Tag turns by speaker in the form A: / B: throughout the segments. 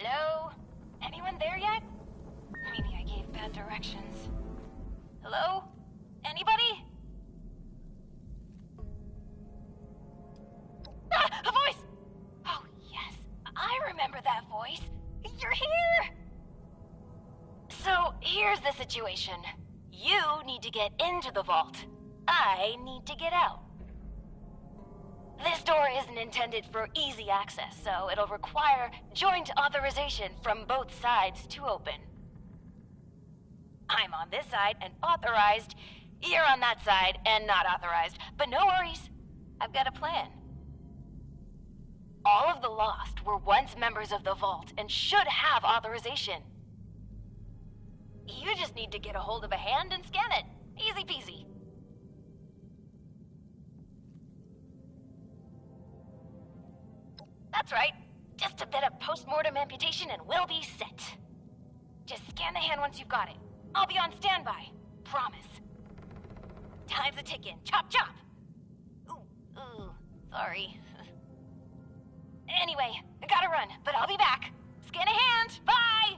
A: Hello? Anyone there yet? Maybe I gave bad directions. Hello? Anybody? Ah! A voice! Oh, yes. I remember that voice. You're here! So, here's the situation. You need to get into the vault. I need to get out. This door isn't intended for easy access, so it'll require joint authorization from both sides to open. I'm on this side and authorized. You're on that side and not authorized. But no worries. I've got a plan. All of the Lost were once members of the Vault and should have authorization. You just need to get a hold of a hand and scan it. Easy peasy. That's right. Just a bit of post-mortem amputation and we'll be set. Just scan the hand once you've got it. I'll be on standby. Promise. Time's a ticking. Chop, chop! Ooh, sorry. Anyway, I gotta run, but I'll be back. Scan a hand! Bye!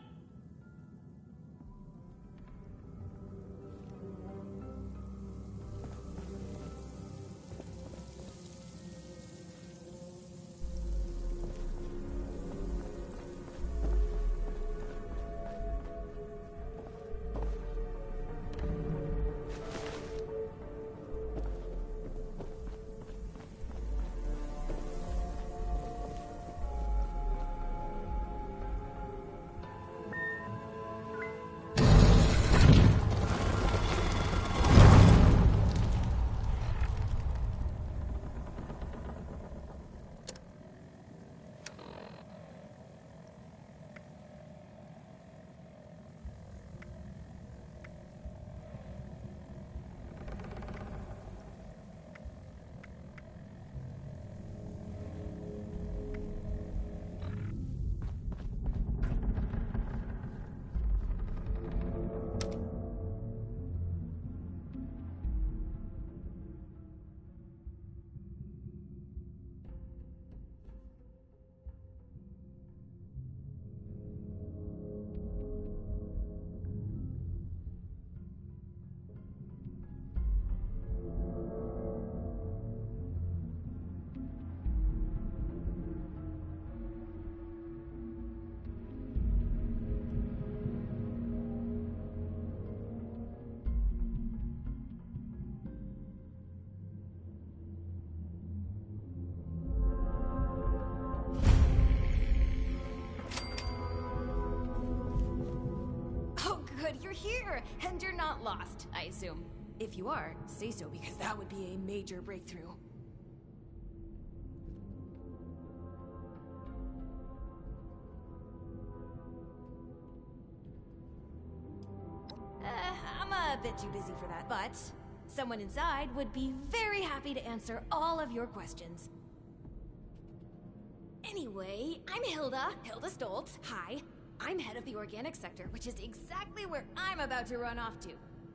A: You're here, and you're not lost, I assume. If you are, say so, because that would be a major breakthrough. I'm a bit too busy for that, but someone inside would be very happy to answer all of your questions. Anyway, I'm Hilda Stoltz. Hi. I'm head of the organic sector, which is exactly where I'm about to run off to.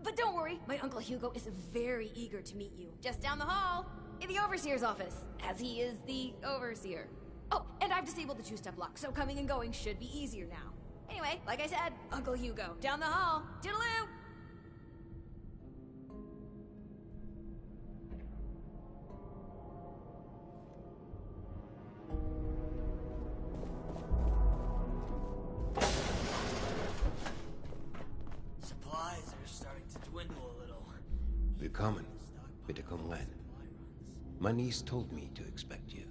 A: But don't worry, my Uncle Hugo is very eager to meet you. Just down the hall, in the Overseer's office, as he is the Overseer. Oh, and I've disabled the two-step lock, so coming and going should be easier now. Anyway, like I said, Uncle Hugo, down the hall. Toodaloo!
B: Willkommen. Bitte komm rein. My niece told me to expect you.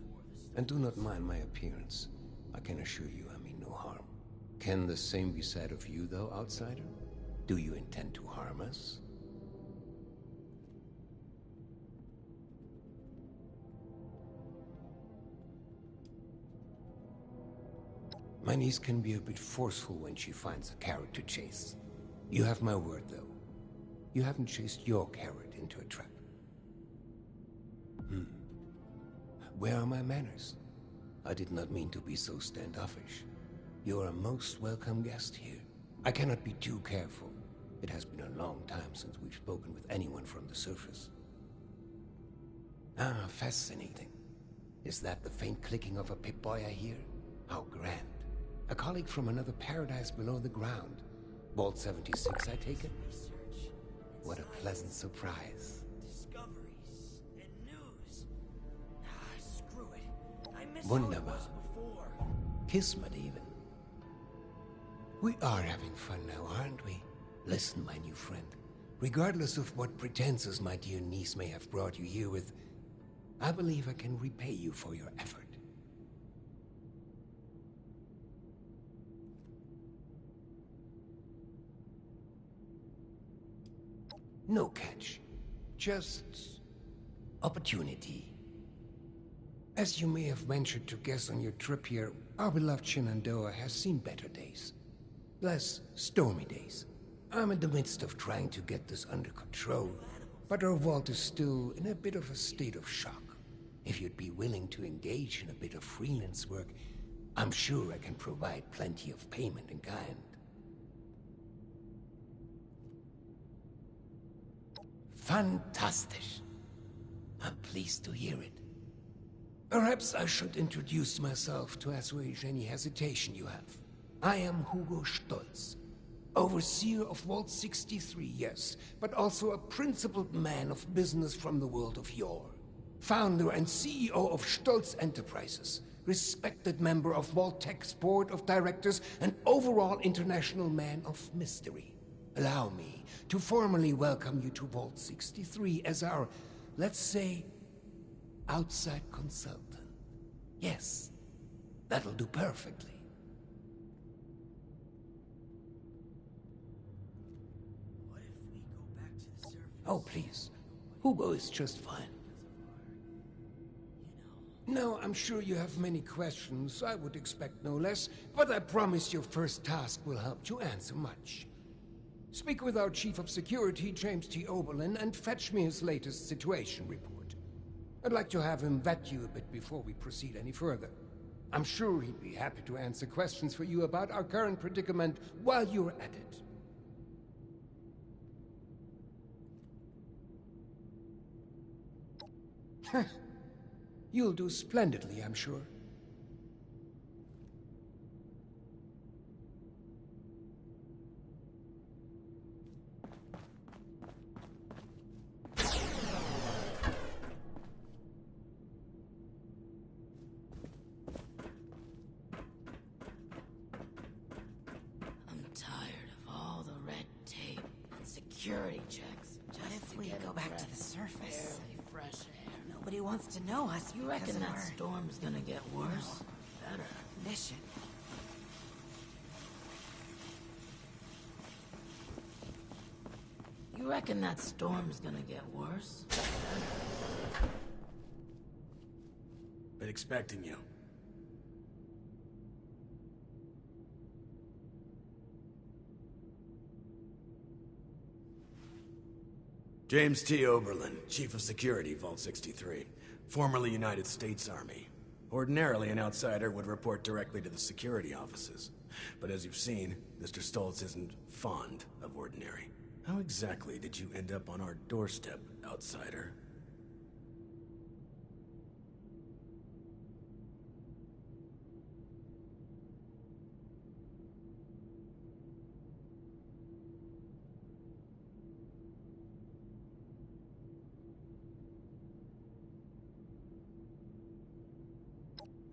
B: And do not mind my appearance. I can assure you I mean no harm. Can the same be said of you, though, outsider? Do you intend to harm us? My niece can be a bit forceful when she finds a carrot to chase. You have my word, though. You haven't chased your carrot into a trap. Where are my manners? I did not mean to be so standoffish. You are a most welcome guest here. I cannot be too careful. It has been a long time since we've spoken with anyone from the surface. Ah, fascinating. Is that the faint clicking of a Pip-Boy I hear? How grand. A colleague from another paradise below the ground. Vault 76, I take it? What a pleasant surprise.
C: Discoveries and news. Screw it. I missed
B: Wunderbar.
C: how it was before.
B: Kismet, even. We are having fun now, aren't we? Listen, my new friend. Regardless of what pretenses my dear niece may have brought you here with, I believe I can repay you for your effort. No catch. Just opportunity. As you may have ventured to guess on your trip here, our beloved Shenandoah has seen better days. Less stormy days. I'm in the midst of trying to get this under control, but our vault is still in a bit of a state of shock. If you'd be willing to engage in a bit of freelance work, I'm sure I can provide plenty of payment in kind. Fantastic. I'm pleased to hear it. Perhaps I should introduce myself to assuage any hesitation you have. I am Hugo Stolz, overseer of Vault 63, yes, but also a principled man of business from the world of yore. Founder and CEO of Stolz Enterprises, respected member of Vault Tech's board of directors, and overall international man of mystery. Allow me to formally welcome you to Vault 63 as our, let's say, outside consultant. Yes, that'll do perfectly.
C: What if we go back to the surface?
B: Oh, please. Hugo is just fine. Now, I'm sure you have many questions. I would expect no less, but I promise your first task will help to answer much. Speak with our Chief of Security, James T. Oberlin, and fetch me his latest situation report. I'd like to have him vet you a bit before we proceed any further. I'm sure he'd be happy to answer questions for you about our current predicament while you're at it. You'll do splendidly, I'm sure.
C: Security checks.
D: What if we go back to the surface?
C: Fresh air.
D: Nobody wants to know us.
C: You reckon that storm's gonna get worse? Better.
D: Mission.
C: You reckon that storm's gonna get worse?
E: Been expecting you. James T. Oberlin, Chief of Security, Vault 63. Formerly United States Army. Ordinarily, an outsider would report directly to the security offices. But as you've seen, Mr. Stolz isn't fond of ordinary. How exactly did you end up on our doorstep, outsider?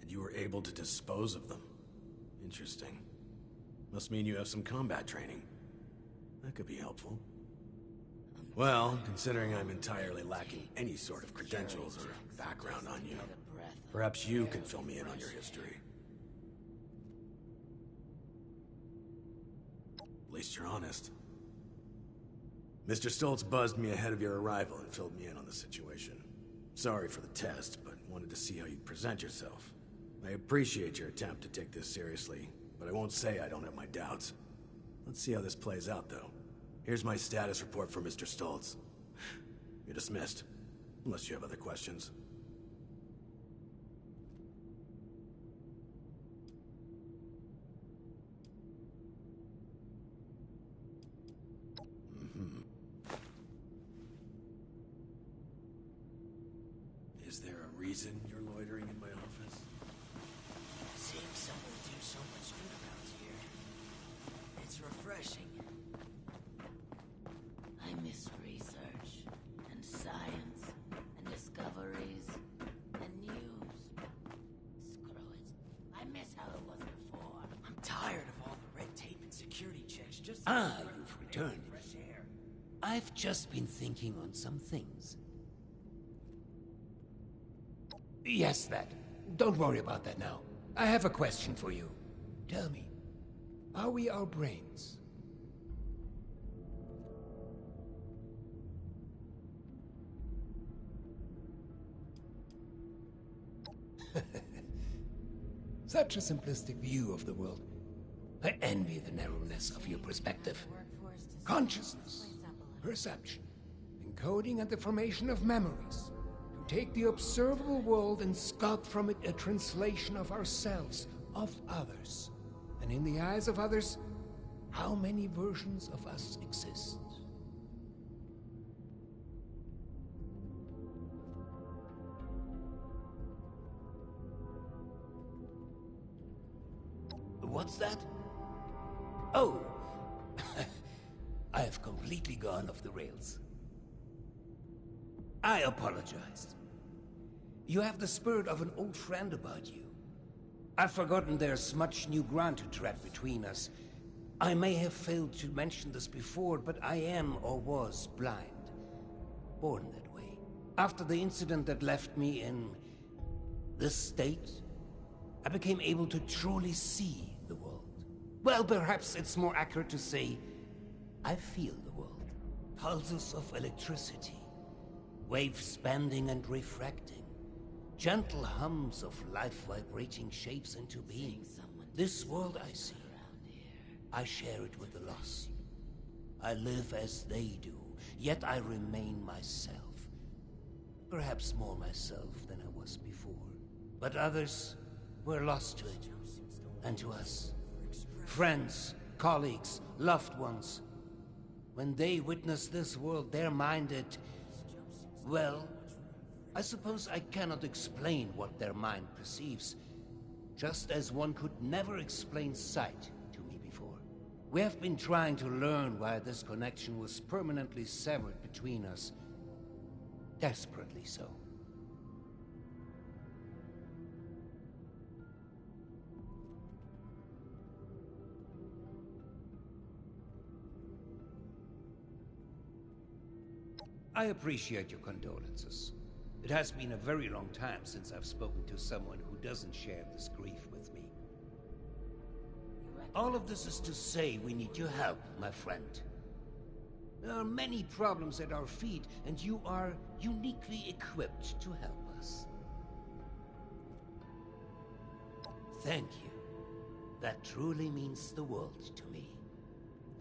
E: You were able to dispose of them. Interesting. Must mean you have some combat training. That could be helpful. Well, considering I'm entirely lacking any sort of credentials or background on you, perhaps you can fill me in on your history. At least you're honest. Mr. Stolz buzzed me ahead of your arrival and filled me in on the situation. Sorry for the test, but wanted to see how you'd present yourself. I appreciate your attempt to take this seriously, but I won't say I don't have my doubts. Let's see how this plays out, though. Here's my status report for Mr. Stolz. You're dismissed, unless you have other questions. Is there a reason you're loitering in my office?
C: Seems someone do so much good around
B: Ah, you've returned. I've just been thinking on some things. Yes, that. Don't worry about that now. I have a question for you. Tell me, are we our brains? Such a simplistic view of the world. I envy the narrowness of your perspective. Consciousness, perception, encoding and the formation of memories. To take the observable world and sculpt from it a translation of ourselves, of others. And in the eyes of others, how many versions of us exist? What's that? Oh! I have completely gone off the rails. I apologize. You have the spirit of an old friend about you. I've forgotten there's much new ground to tread between us. I may have failed to mention this before, but I am or was blind. Born that way. After the incident that left me in this state, I became able to truly see the world. Well, perhaps it's more accurate to say, I feel the world. Pulses of electricity, waves bending and refracting, gentle hums of life vibrating shapes into being. This world I see, I share it with the lost. I live as they do, yet I remain myself. Perhaps more myself than I was before. But others were lost to it, and to us. Friends, colleagues, loved ones. When they witness this world, they're minded... Well, I suppose I cannot explain what their mind perceives, just as one could never explain sight to me before. We have been trying to learn why this connection was permanently severed between us. Desperately so. I appreciate your condolences. It has been a very long time since I've spoken to someone who doesn't share this grief with me. All of this is to say we need your help, my friend. There are many problems at our feet, and you are uniquely equipped to help us. Thank you. That truly means the world to me.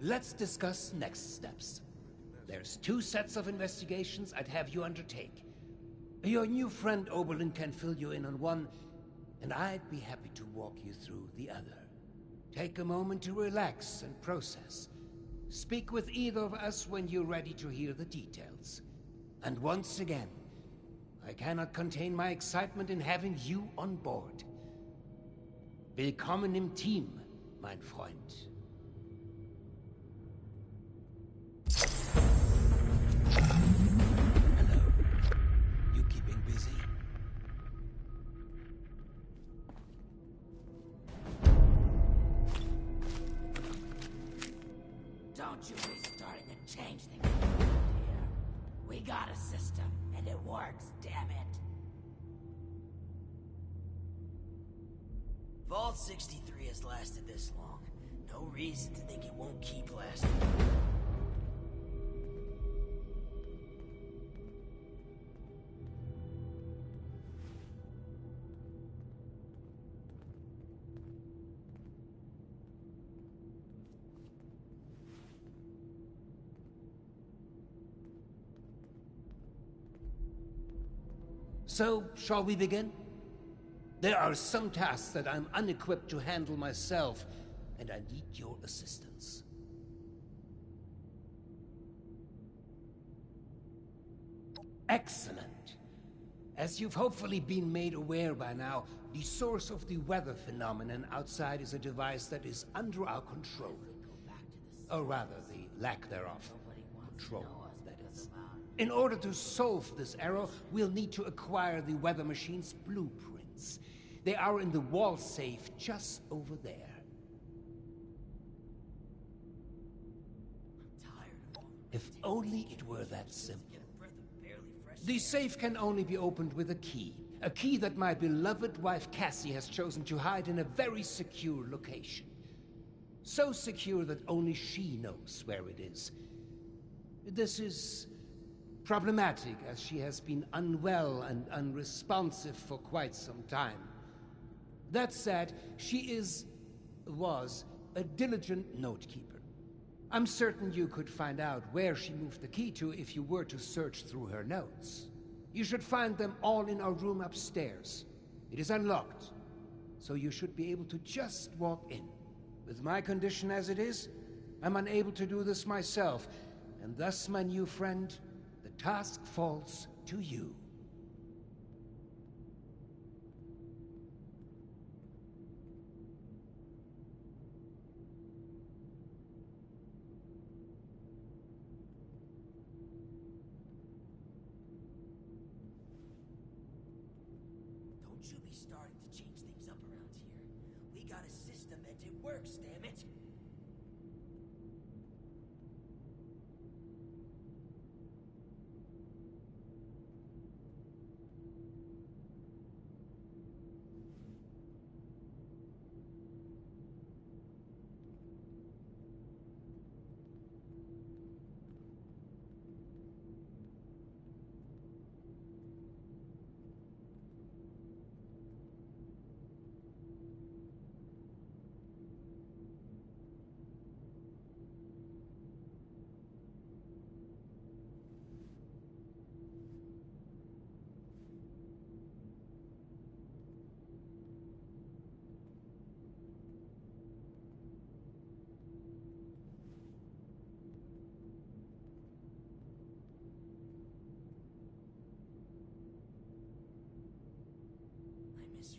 B: Let's discuss next steps. There's 2 sets of investigations I'd have you undertake. Your new friend Oberlin can fill you in on one, and I'd be happy to walk you through the other. Take a moment to relax and process. Speak with either of us when you're ready to hear the details. And once again, I cannot contain my excitement in having you on board. Willkommen im Team, mein Freund. Hello. You keeping busy?
C: Don't you be starting to change things around here. We got a system, and it works, damn it.
F: Vault 63 has lasted this long. No reason to think it won't keep lasting.
B: So, shall we begin? There are some tasks that I'm unequipped to handle myself, and I need your assistance. Excellent. As you've hopefully been made aware by now, the source of the weather phenomenon outside is a device that is under our control. Or rather, the lack thereof. Control, that is. In order to solve this error, we'll need to acquire the weather machine's blueprints. They are in the wall safe just over there. If only it were that simple. The safe can only be opened with a key. A key that my beloved wife Cassie has chosen to hide in a very secure location. So secure that only she knows where it is. This is problematic, as she has been unwell and unresponsive for quite some time. That said, she was a diligent note-keeper. I'm certain you could find out where she moved the key to if you were to search through her notes. You should find them all in our room upstairs. It is unlocked, so you should be able to just walk in. With my condition as it is, I'm unable to do this myself, and thus, my new friend, the task falls to you.
F: Don't you be starting to change things up around here. We got a system and it works, damn it!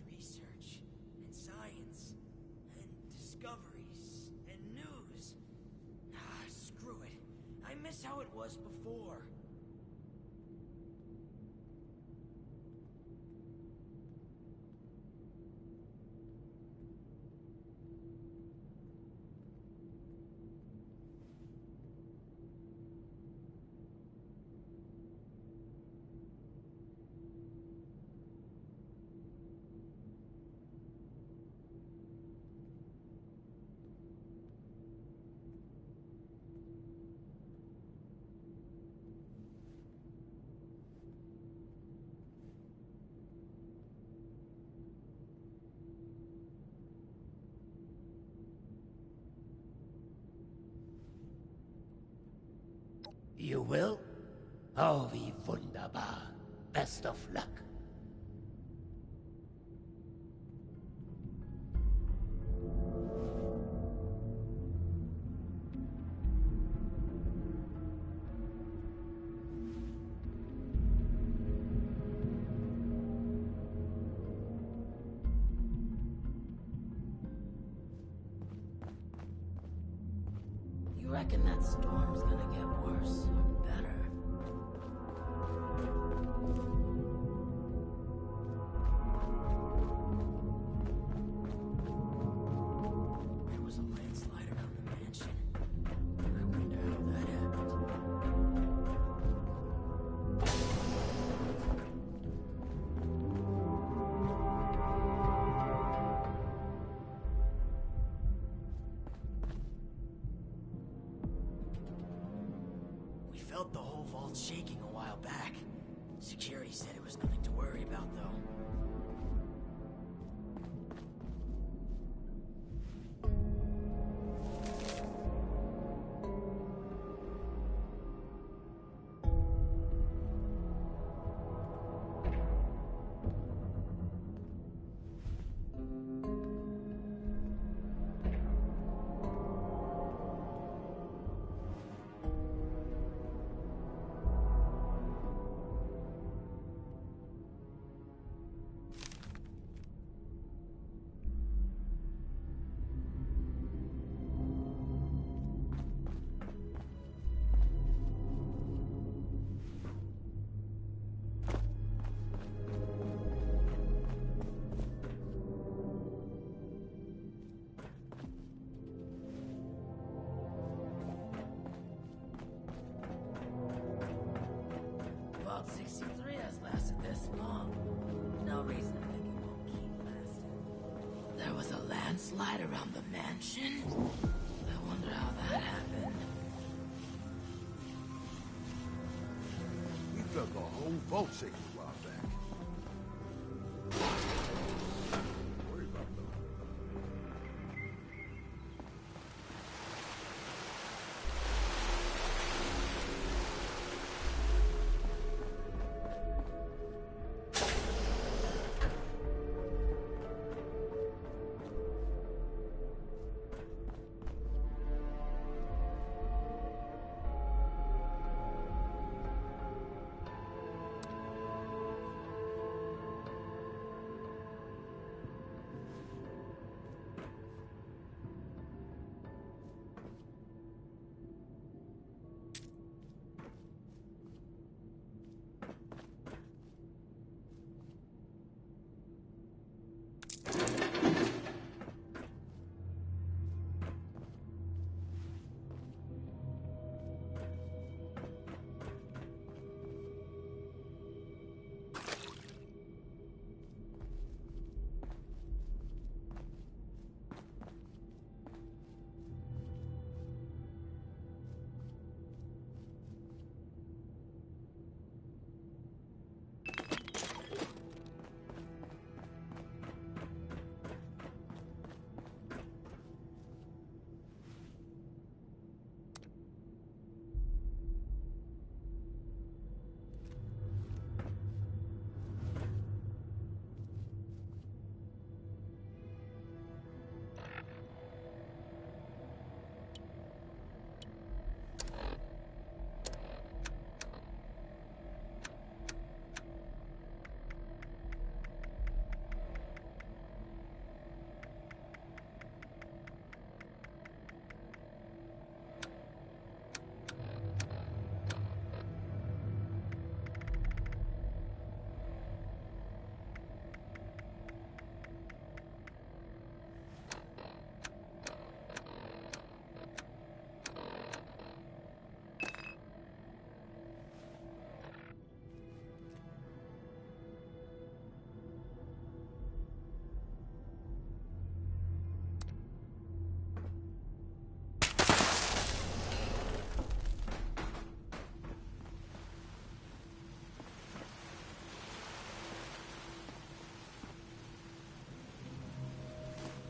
F: Research, and science, and discoveries, and news. Ah, screw it. I miss how it was before.
B: You will? Oh, wie wunderbar. Best of luck.
F: You reckon that storm's gonna get worse or better? There was a landslide around the mansion. I wonder how that happened. We felt the whole vault shaking a while back. Security said it was nothing to worry about, though.
C: Vault 63 has lasted this long. No reason to think it won't keep lasting. There was a landslide around the mansion? I wonder how that happened.
G: We took a whole vault shaking a while back. Worry about them.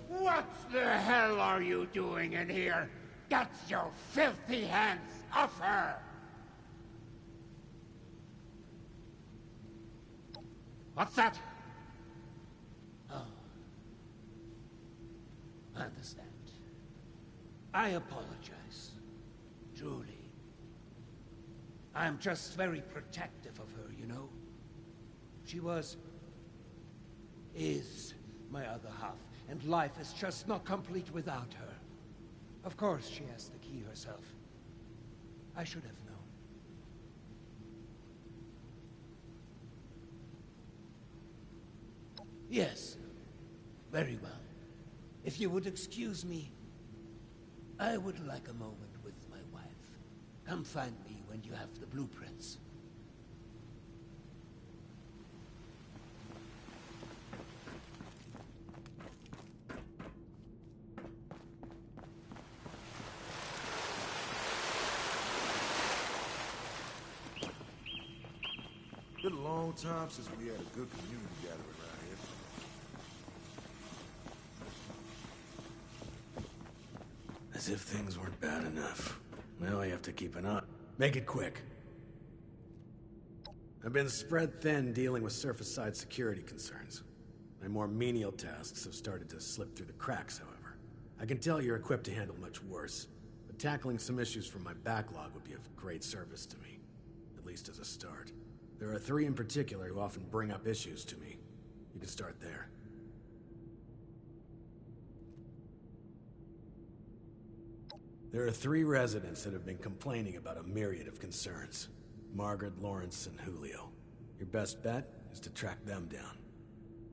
H: What the hell are you doing in here? Get your filthy hands off her! What's that?
B: Oh. I understand. I apologize. Truly. I'm just very protective of her, you know? She is my other half, and life is just not complete without her. Of course, she has the key herself. I should have known. Yes, very well. If you would excuse me, I would like a moment with my wife. Come find me when you have the blueprints.
G: Been a long time since we had a good community gathering around here.
E: As if things weren't bad enough. Now I have to keep an eye. Make it quick. I've been spread thin dealing with surface-side security concerns. My more menial tasks have started to slip through the cracks, however. I can tell you're equipped to handle much worse, but tackling some issues from my backlog would be of great service to me. At least as a start. There are 3 in particular who often bring up issues to me. You can start there. There are 3 residents that have been complaining about a myriad of concerns. Margaret, Lawrence, and Julio. Your best bet is to track them down.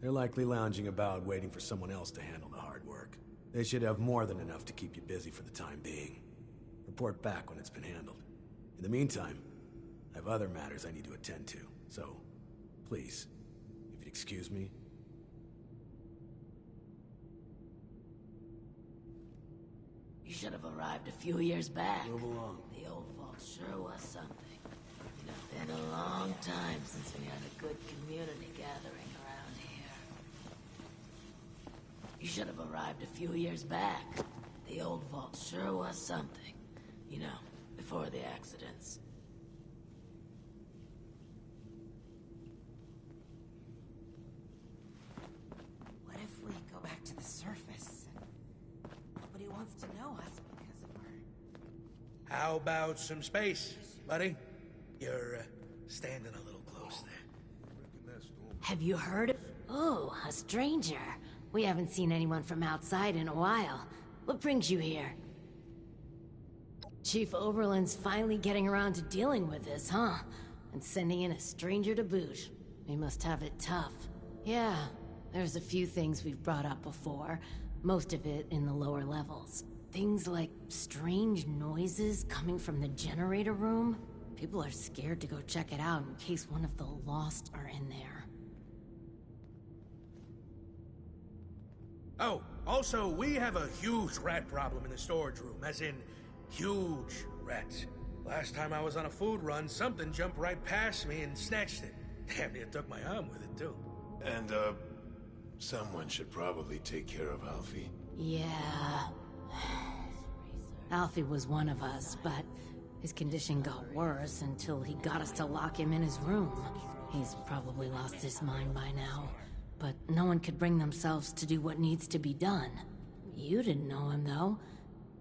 E: They're likely lounging about waiting for someone else to handle the hard work. They should have more than enough to keep you busy for the time being. Report back when it's been handled. In the meantime, I have other matters I need to attend to, so please, if you'd excuse me.
C: You should have arrived a few years back.
E: Move along.
C: The old vault sure was something. You know, been a long time since we had a good community gathering around here. You should have arrived a few years back. The old vault sure was something. You know, before the accidents.
D: What if we go back to the surface and nobody wants to know us because of our...
I: How about some space, buddy? You're standing a little close there.
J: Have you heard of... Oh, a stranger. We haven't seen anyone from outside in a while. What brings you here? Chief Oberlin's finally getting around to dealing with this, huh? And sending in a stranger to boot. We must have it tough. Yeah, there's a few things we've brought up before. Most of it in the lower levels. Things like strange noises coming from the generator room. People are scared to go check it out in case one of the Lost are in there.
I: Oh, also, we have a huge rat problem in the storage room, as in, huge rats. Last time I was on a food run, something jumped right past me and snatched it. Damn near took my arm with it, too.
G: And, someone should probably take care of Alfie.
J: Yeah. Alfie was one of us, but his condition got worse until he got us to lock him in his room. He's probably lost his mind by now, but no one could bring themselves to do what needs to be done. You didn't know him, though.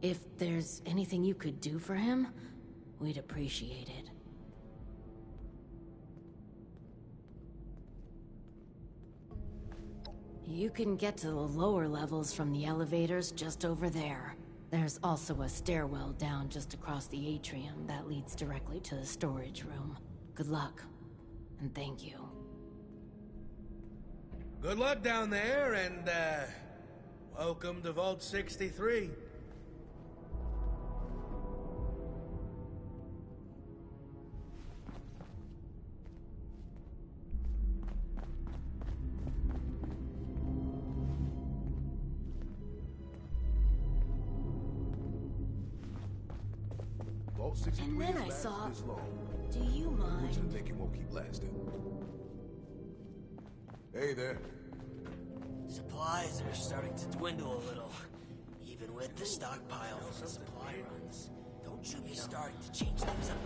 J: If there's anything you could do for him, we'd appreciate it. You can get to the lower levels from the elevators just over there. There's also a stairwell down just across the atrium that leads directly to the storage room. Good luck, and thank you.
I: Good luck down there, and, welcome to Vault 63.
G: Vault 63
J: And then I
G: lasts
J: saw...
G: this long.
J: Do you mind?
G: Which I think it won't keep lasting. Hey there.
F: Supplies are starting to dwindle a little, even with the stockpile from the supply runs. Don't you be starting to change things up.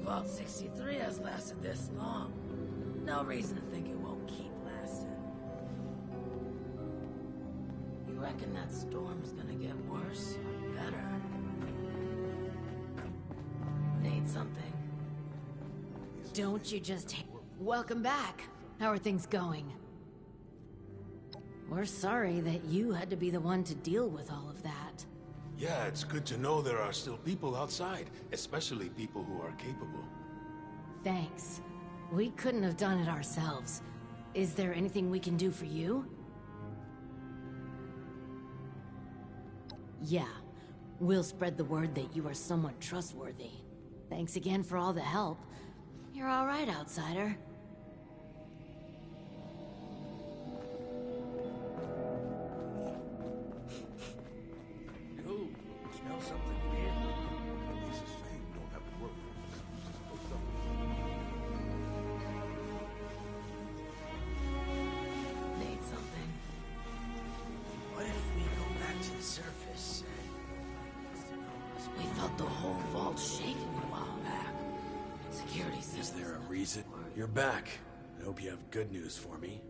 C: Vault 63 has lasted this long. No reason to think it won't keep lasting. You reckon that storm's gonna get worse or better? Need something?
J: Don't you just... Welcome back. How are things going? We're sorry that you had to be the one to deal with all of that.
G: Yeah, it's good to know there are still people outside, especially people who are capable.
J: Thanks. We couldn't have done it ourselves. Is there anything we can do for you? Yeah. We'll spread the word that you are somewhat trustworthy. Thanks again for all the help. You're all right, outsider.
I: Yo, smell something weird?
G: It's a shame you don't have to work with us.
C: Need something?
F: What if we go back to the surface and
C: We felt the whole vault shaking a while back. Security
E: Is
C: systems.
E: there a reason? You're back. I hope you have good news for me.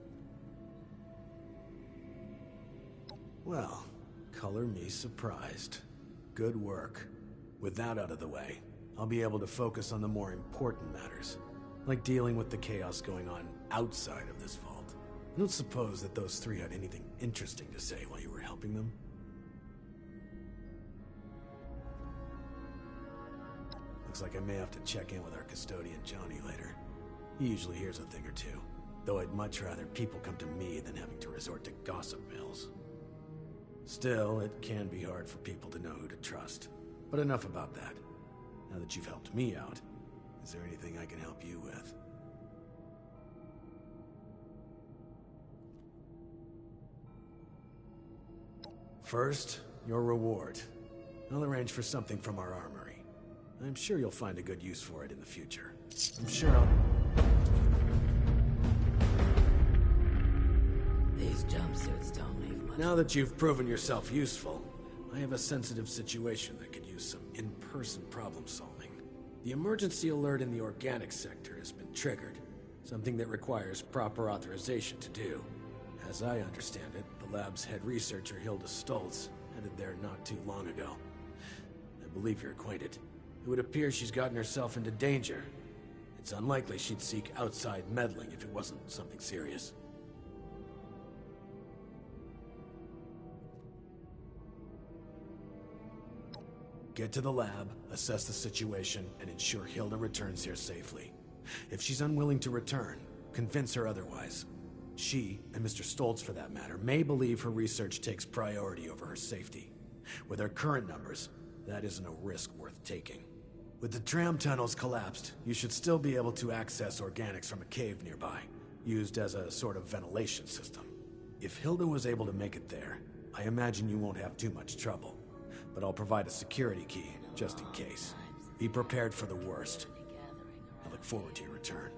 E: Well, color me surprised. Good work. With that out of the way, I'll be able to focus on the more important matters, like dealing with the chaos going on outside of this vault. I don't suppose that those three had anything interesting to say while you were helping them? Looks like I may have to check in with our custodian, Johnny, later. He usually hears a thing or two, though I'd much rather people come to me than having to resort to gossip mills. Still, it can be hard for people to know who to trust. But enough about that. Now that you've helped me out, is there anything I can help you with? First, your reward. I'll arrange for something from our armory. I'm sure you'll find a good use for it in the future. I'm sure I'll...
C: These jumpsuits don't leave much.
E: Now that you've proven yourself useful, I have a sensitive situation that could use some in-person problem solving. The emergency alert in the organic sector has been triggered, something that requires proper authorization to do. As I understand it, the lab's head researcher, Hilda Stoltz, headed there not too long ago. I believe you're acquainted. It would appear she's gotten herself into danger. It's unlikely she'd seek outside meddling if it wasn't something serious. Get to the lab, assess the situation, and ensure Hilda returns here safely. If she's unwilling to return, convince her otherwise. She, and Mr. Stoltz for that matter, may believe her research takes priority over her safety. With her current numbers, that isn't a risk worth taking. With the tram tunnels collapsed, you should still be able to access organics from a cave nearby, used as a sort of ventilation system. If Hilda was able to make it there, I imagine you won't have too much trouble. But I'll provide a security key, just in case. Be prepared for the worst. I look forward to your return.